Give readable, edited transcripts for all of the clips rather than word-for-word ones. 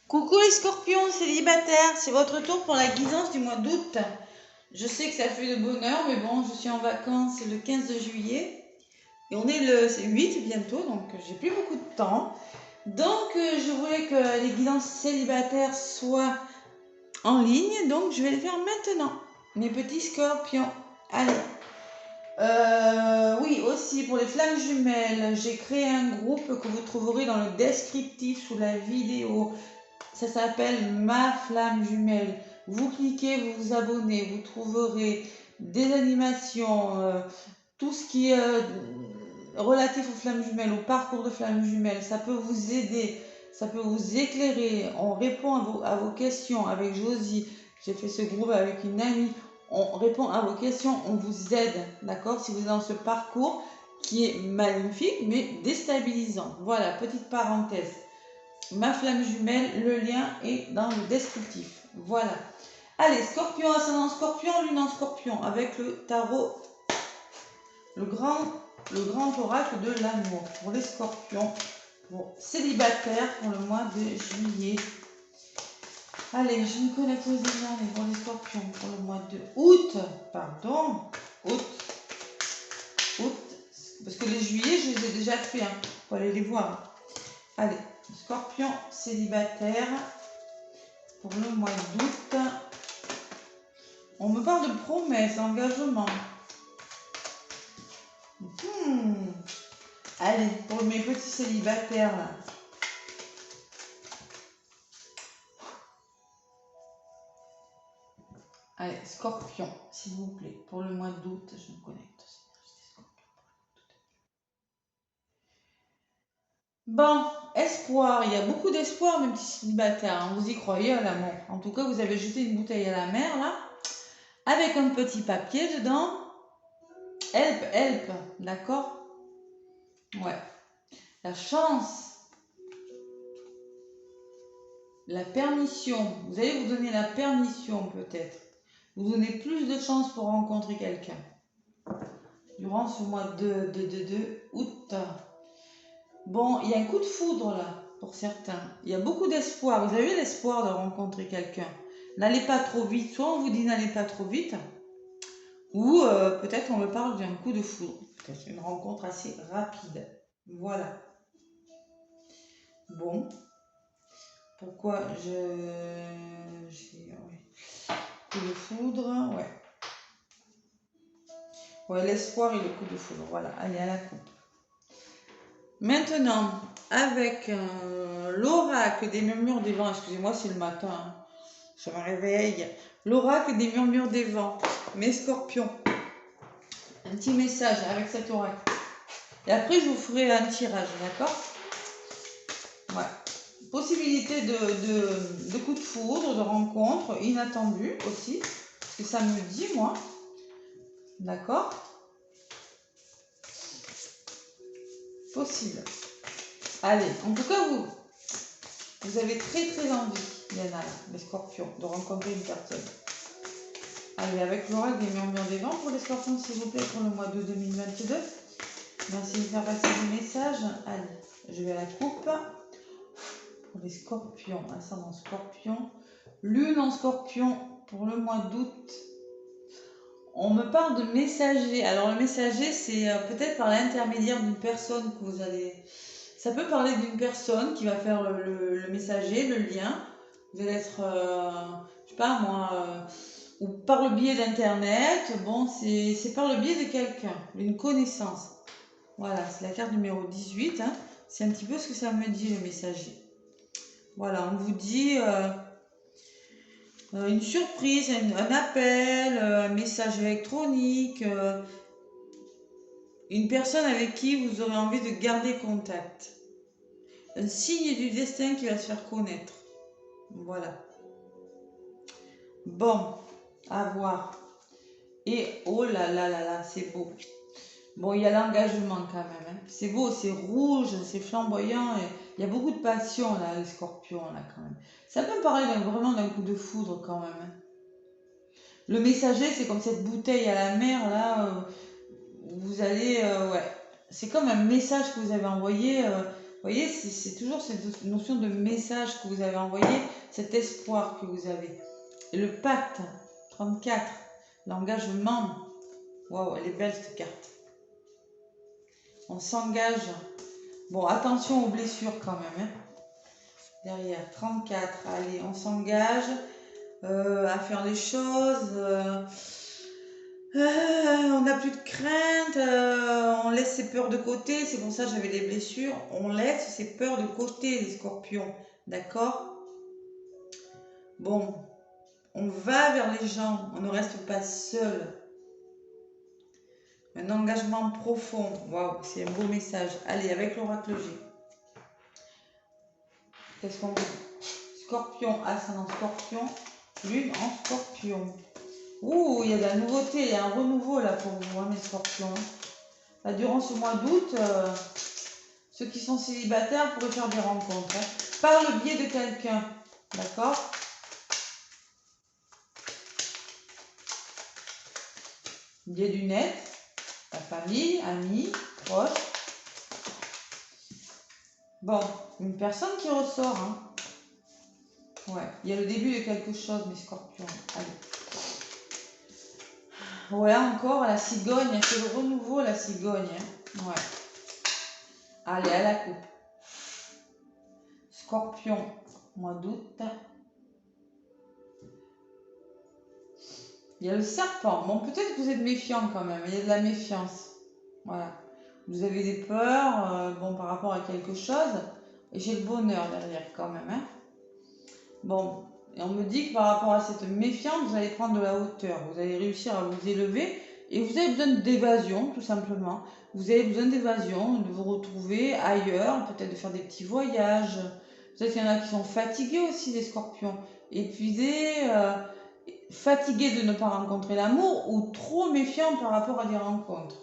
Coucou les scorpions célibataires, c'est votre tour pour la guidance du mois d'août. Je sais que ça fait de bonheur, mais bon, je suis en vacances le 15 juillet. Et on est le 8 bientôt, donc j'ai plus beaucoup de temps. Donc je voulais que les guidances célibataires soient en ligne, donc je vais les faire maintenant. Mes petits scorpions, allez. Oui, aussi pour les flammes jumelles, j'ai créé un groupe que vous trouverez dans le descriptif sous la vidéo. Ça s'appelle Ma Flamme Jumelle. Vous cliquez, vous vous abonnez, vous trouverez des animations, tout ce qui est relatif aux flammes jumelles, au parcours de flammes jumelles. Ça peut vous aider, ça peut vous éclairer. On répond à vos questions avec Josie. J'ai fait ce groupe avec une amie. On répond à vos questions, on vous aide, d'accord? Si vous êtes dans ce parcours qui est magnifique mais déstabilisant. Voilà, petite parenthèse. Ma flamme jumelle, le lien est dans le descriptif. Voilà. Allez, scorpion, ascendant scorpion, lune en scorpion, avec le tarot, le grand oracle de l'amour pour les scorpions, pour célibataires pour le mois de juillet. Allez, je me connecte aux énergies pour les scorpions pour le mois de août. Pardon, août. Parce que les juillet, je les ai déjà fait. Faut aller les voir. Allez. Scorpion célibataire pour le mois d'août. On me parle de promesses, d'engagement. Allez, pour mes petits célibataires là. Allez, scorpion, s'il vous plaît, pour le mois d'août, je me connecte. Bon, espoir, il y a beaucoup d'espoir, mes petits célibataires. Hein. Vous y croyez à l'amour. En tout cas, vous avez jeté une bouteille à la mer, là, avec un petit papier dedans. Help, help, d'accord? Ouais. La chance. La permission. Vous allez vous donner la permission, peut-être. Vous donnez plus de chances pour rencontrer quelqu'un. Durant ce mois de août. Bon, il y a un coup de foudre là, pour certains. Il y a beaucoup d'espoir. Vous avez l'espoir de rencontrer quelqu'un. N'allez pas trop vite. Soit on vous dit n'allez pas trop vite, ou peut-être on me parle d'un coup de foudre. Peut-être une rencontre assez rapide. Voilà. Bon. Pourquoi j'ai coup de foudre, ouais. Ouais, l'espoir et le coup de foudre. Voilà, allez à la coupe. Maintenant, avec l'oracle des murmures des vents, excusez-moi, c'est le matin, hein, je me réveille. L'oracle des murmures des vents, mes scorpions. Un petit message avec cet oracle. Et après, je vous ferai un tirage, d'accord? Ouais. Possibilité de coup de foudre, de rencontre, inattendue aussi, parce que ça me dit, moi. D'accord? Possible. Allez, en tout cas, vous avez très envie, Yana, là, les scorpions, de rencontrer une personne. Allez, avec l'oracle des murmures des vents pour les scorpions, s'il vous plaît, pour le mois de 2022. Merci de faire passer des messages. Allez, je vais à la coupe. Pour les scorpions, ascendant scorpion. Lune en scorpion pour le mois d'août. On me parle de messager. Alors, le messager, c'est peut-être par l'intermédiaire d'une personne que vous allez... Ça peut parler d'une personne qui va faire le messager, le lien. Vous allez être, je sais pas moi, ou par le biais d'internet. Bon, c'est par le biais de quelqu'un, d'une connaissance. Voilà, c'est la carte numéro 18. Hein. C'est un petit peu ce que ça me dit, le messager. Voilà, on vous dit une surprise, un appel, un message électronique, une personne avec qui vous aurez envie de garder contact. Un signe du destin qui va se faire connaître. Voilà. Bon, à voir. Et oh là là là là, c'est beau. Bon, il y a l'engagement quand même. Hein. C'est beau, c'est rouge, c'est flamboyant. Il y a beaucoup de passion là, les scorpions là quand même. Ça peut me parler vraiment d'un coup de foudre quand même. Hein. Le messager, c'est comme cette bouteille à la mer là. Vous allez, ouais. C'est comme un message que vous avez envoyé. voyez, c'est toujours cette notion de message que vous avez envoyé, cet espoir que vous avez. Et le pacte, 34, l'engagement. Waouh, elle est belle cette carte. On s'engage. Bon, attention aux blessures quand même. Hein. Derrière, 34, allez, on s'engage à faire des choses. On n'a plus de crainte, on laisse ses peurs de côté, c'est pour ça que j'avais des blessures. On laisse ses peurs de côté, les scorpions, d'accord? Bon, on va vers les gens, on ne reste pas seul. Un engagement profond, waouh, c'est un beau message. Allez, avec l'oracle G. Qu'est-ce qu'on dit? Scorpion, ascendant scorpion, lune en scorpion. Ouh, il y a de la nouveauté, il y a un renouveau là pour vous, hein, mes scorpions. Là, durant ce mois d'août, ceux qui sont célibataires pourraient faire des rencontres. Hein, par le biais de quelqu'un, d'accord? Biais du net, la famille, amis, proches. Bon, une personne qui ressort. Hein. Ouais, il y a le début de quelque chose, mes scorpions. Allez. Voilà encore la cigogne, c'est le renouveau la cigogne. Hein. Ouais. Allez, à la coupe. Scorpion, mois d'août. Il y a le serpent. Bon, peut-être que vous êtes méfiant quand même. Il y a de la méfiance. Voilà. Vous avez des peurs bon, par rapport à quelque chose. Et j'ai le bonheur derrière quand même. Hein. Bon, et on me dit que par rapport à cette méfiance, vous allez prendre de la hauteur. Vous allez réussir à vous élever. Et vous avez besoin d'évasion, tout simplement. Vous avez besoin d'évasion, de vous retrouver ailleurs, peut-être de faire des petits voyages. Peut-être qu'il y en a qui sont fatigués aussi, les scorpions. Épuisés, fatigués de ne pas rencontrer l'amour ou trop méfiants par rapport à des rencontres.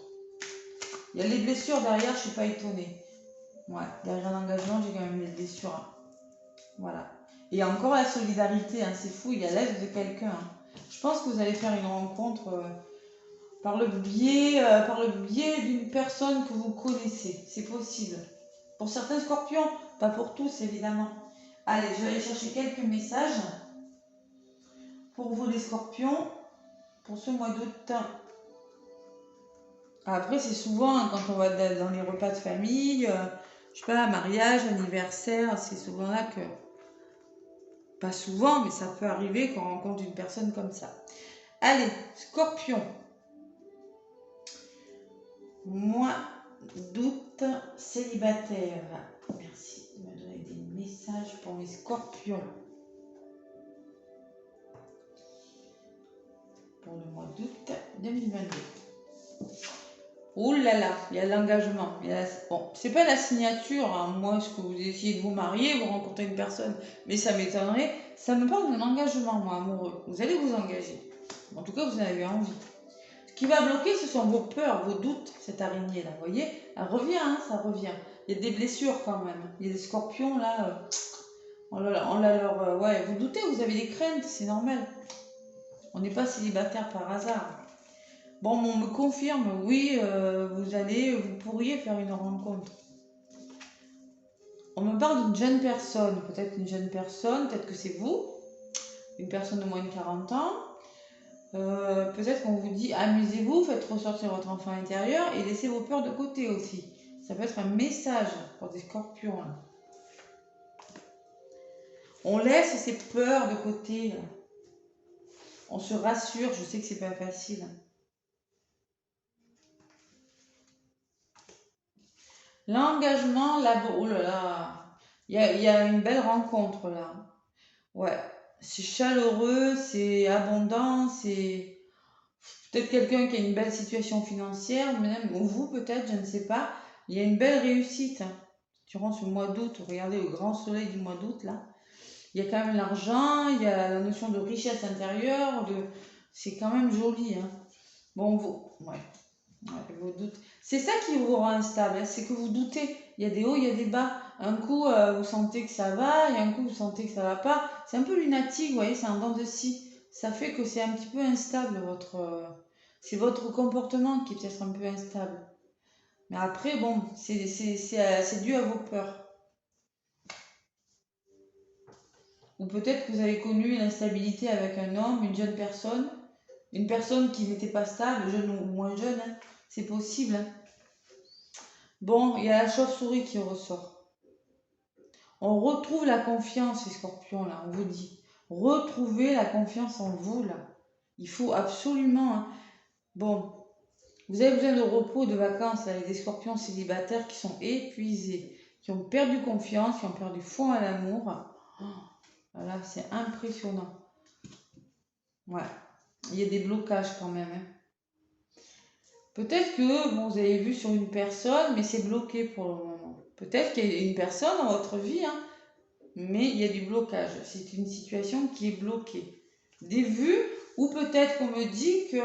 Il y a les blessures derrière, je ne suis pas étonnée. Ouais, derrière l'engagement, j'ai quand même des blessures. Hein. Voilà. Et encore la solidarité, hein, c'est fou, il y a l'aide de quelqu'un. Hein. Je pense que vous allez faire une rencontre par le biais d'une personne que vous connaissez. C'est possible. Pour certains scorpions, pas pour tous évidemment. Allez, je vais aller chercher quelques messages pour vous les scorpions, pour ce mois d'août. Après, c'est souvent quand on va dans les repas de famille, je sais pas, mariage, anniversaire, c'est souvent là que... Pas souvent, mais ça peut arriver qu'on rencontre une personne comme ça. Allez, scorpion. Mois d'août, célibataire. Merci de me donner des messages pour mes scorpions. Pour le mois d'août 2022. Ouh là là, il y a l'engagement. Bon, c'est pas la signature, hein. Moi, ce que vous essayez de vous marier, vous rencontrez une personne, mais ça m'étonnerait. Ça me parle d'un engagement, moi, amoureux. Vous allez vous engager. En tout cas, vous en avez envie. Ce qui va bloquer, ce sont vos peurs, vos doutes, cette araignée-là. Vous voyez, elle revient, hein, ça revient. Il y a des blessures quand même. Il y a des scorpions, là. On l'a leur... ouais, vous doutez, vous avez des craintes, c'est normal. On n'est pas célibataire par hasard. Bon, on me confirme, oui, vous pourriez faire une rencontre. On me parle d'une jeune personne, peut-être une jeune personne, peut-être que c'est vous, une personne de moins de 40 ans. Peut-être qu'on vous dit amusez-vous, faites ressortir votre enfant intérieur et laissez vos peurs de côté aussi. Ça peut être un message pour des scorpions. Là. On laisse ses peurs de côté. Là. On se rassure, je sais que c'est pas facile. L'engagement, là, oh là là, il y a une belle rencontre là. Ouais, c'est chaleureux, c'est abondant, c'est peut-être quelqu'un qui a une belle situation financière, même ou vous peut-être, je ne sais pas. Il y a une belle réussite hein, durant ce mois d'août. Regardez le grand soleil du mois d'août là. Il y a quand même l'argent, il y a la notion de richesse intérieure, c'est quand même joli. Hein. Bon, ouais. Ouais, vos doutes. C'est ça qui vous rend instable, hein, c'est que vous doutez. Il y a des hauts, il y a des bas. Un coup, vous sentez que ça va, et un coup, vous sentez que ça va pas. C'est un peu lunatique, vous voyez, c'est un dent de scie. Ça fait que c'est un petit peu instable, c'est votre comportement qui est peut-être un peu instable. Mais après, bon, c'est dû à vos peurs. Ou peut-être que vous avez connu l'instabilité avec un homme, une jeune personne, une personne qui n'était pas stable, jeune ou moins jeune, hein. C'est possible. Hein. Bon, il y a la chauve-souris qui ressort. On retrouve la confiance, les scorpions, là, on vous dit. Retrouvez la confiance en vous, là. Il faut absolument... Hein. Bon, vous avez besoin de repos, de vacances, là, avec des scorpions célibataires qui sont épuisés, qui ont perdu confiance, qui ont perdu foi à l'amour. Oh, voilà, c'est impressionnant. Ouais, il y a des blocages quand même. Hein. Peut-être que bon, vous avez vu sur une personne, mais c'est bloqué pour le moment. Peut-être qu'il y a une personne dans votre vie, hein, mais il y a du blocage. C'est une situation qui est bloquée. Des vues, ou peut-être qu'on me dit que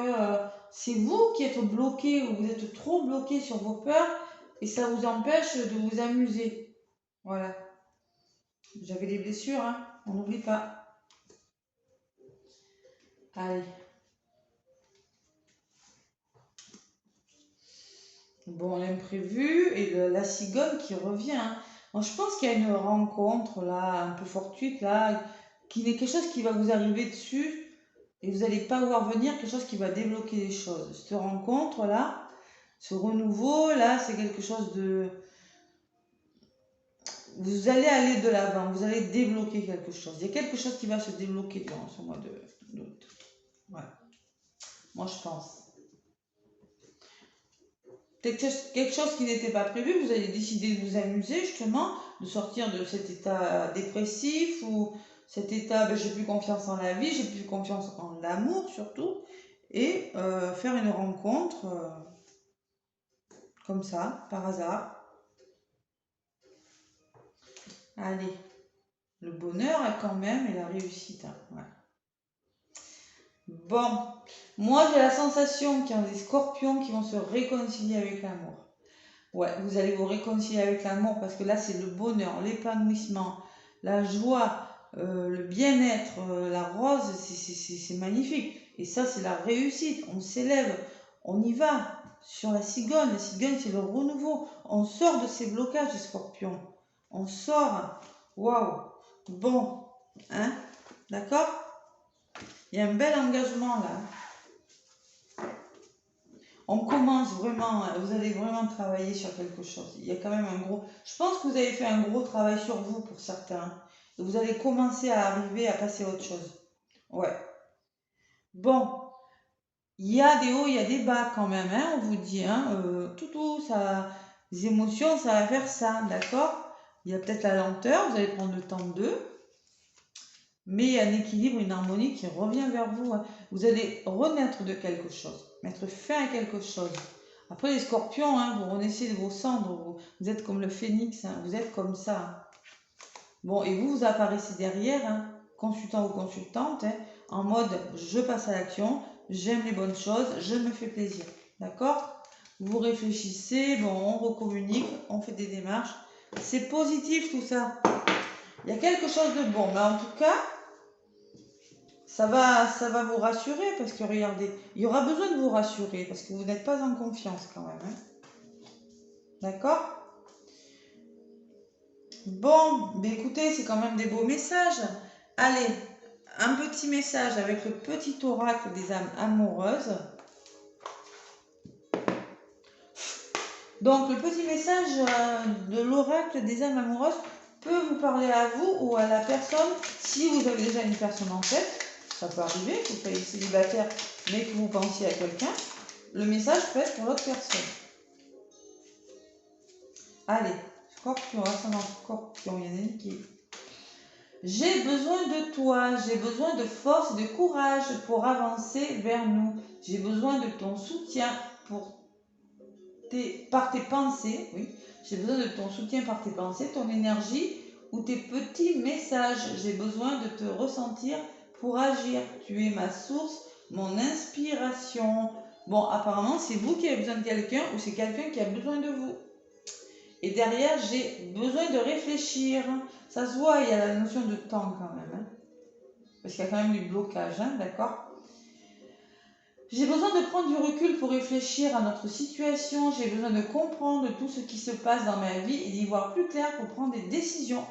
c'est vous qui êtes bloqué, ou vous êtes trop bloqué sur vos peurs, et ça vous empêche de vous amuser. Voilà. J'avais des blessures, hein, on n'oublie pas. Allez. Bon, l'imprévu et la cigogne qui revient. Hein. Moi, je pense qu'il y a une rencontre là, un peu fortuite là, qui n'est quelque chose qui va vous arriver dessus et vous n'allez pas voir venir quelque chose qui va débloquer les choses. Cette rencontre là, ce renouveau là, c'est quelque chose de. Vous allez aller de l'avant, vous allez débloquer quelque chose. Il y a quelque chose qui va se débloquer dans ce mois d'août. Ouais. Moi, je pense. Quelque chose qui n'était pas prévu, vous avez décidé de vous amuser justement, de sortir de cet état dépressif ou cet état ben, j'ai plus confiance en la vie, j'ai plus confiance en l'amour surtout, et faire une rencontre comme ça, par hasard. Allez, le bonheur quand même et la réussite. Hein, ouais. Bon, moi j'ai la sensation qu'il y a des scorpions qui vont se réconcilier avec l'amour. Ouais, vous allez vous réconcilier avec l'amour parce que là, c'est le bonheur, l'épanouissement, la joie, le bien-être, la rose, c'est magnifique. Et ça, c'est la réussite. On s'élève, on y va sur la cigogne. La cigogne, c'est le renouveau. On sort de ces blocages des scorpions. On sort. Waouh. Bon, hein, d'accord? Il y a un bel engagement là. On commence vraiment, vous allez vraiment travailler sur quelque chose. Il y a quand même un gros... Je pense que vous avez fait un gros travail sur vous pour certains. Et vous allez commencer à arriver à passer à autre chose. Ouais. Bon, il y a des hauts, il y a des bas quand même, hein, on vous dit. Hein, tout, ça, les émotions, ça va faire ça, d'accord? Il y a peut-être la lenteur, vous allez prendre le temps d'eux. Mais il y a un équilibre, une harmonie qui revient vers vous. Hein. Vous allez renaître de quelque chose, mettre fin à quelque chose. Après les scorpions, hein, vous renaissez de vos cendres, vous êtes comme le phénix, hein, vous êtes comme ça. Hein. Bon, et vous apparaissez derrière, hein, consultant ou consultante, hein, en mode je passe à l'action, j'aime les bonnes choses, je me fais plaisir. D'accord? Vous réfléchissez, bon, on recommunique, on fait des démarches. C'est positif tout ça. Il y a quelque chose de bon, mais en tout cas, ça va vous rassurer parce que regardez, il y aura besoin de vous rassurer parce que vous n'êtes pas en confiance quand même. Hein. D'accord? Bon, ben écoutez, c'est quand même des beaux messages. Allez, un petit message avec le petit oracle des âmes amoureuses. Donc, le petit message de l'oracle des âmes amoureuses peut vous parler à vous ou à la personne si vous avez déjà une personne en tête. Ça peut arriver que vous soyez célibataire mais que vous pensiez à quelqu'un. Le message peut être pour l'autre personne. Allez, scorpion, ascendant scorpion, il y en a une qui est... J'ai besoin de toi, j'ai besoin de force et de courage pour avancer vers nous. J'ai besoin de ton soutien par tes pensées, oui. J'ai besoin de ton soutien par tes pensées, ton énergie ou tes petits messages. J'ai besoin de te ressentir pour agir. Tu es ma source, mon inspiration. Bon, apparemment, c'est vous qui avez besoin de quelqu'un ou c'est quelqu'un qui a besoin de vous. Et derrière, j'ai besoin de réfléchir. Ça se voit, il y a la notion de temps quand même. Hein, parce qu'il y a quand même du blocage, hein, d'accord? J'ai besoin de prendre du recul pour réfléchir à notre situation. J'ai besoin de comprendre tout ce qui se passe dans ma vie et d'y voir plus clair pour prendre des décisions.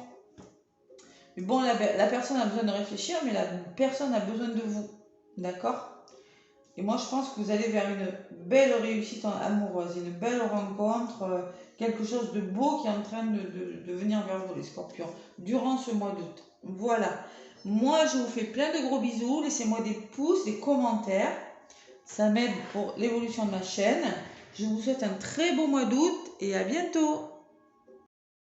Mais bon, la personne a besoin de réfléchir, mais la personne a besoin de vous. D'accord? Et moi, je pense que vous allez vers une belle réussite amoureuse, une belle rencontre, quelque chose de beau qui est en train de venir vers vous, les scorpions, durant ce mois d'août. Voilà. Moi, je vous fais plein de gros bisous. Laissez-moi des pouces, des commentaires. Ça m'aide pour l'évolution de ma chaîne. Je vous souhaite un très beau mois d'août et à bientôt.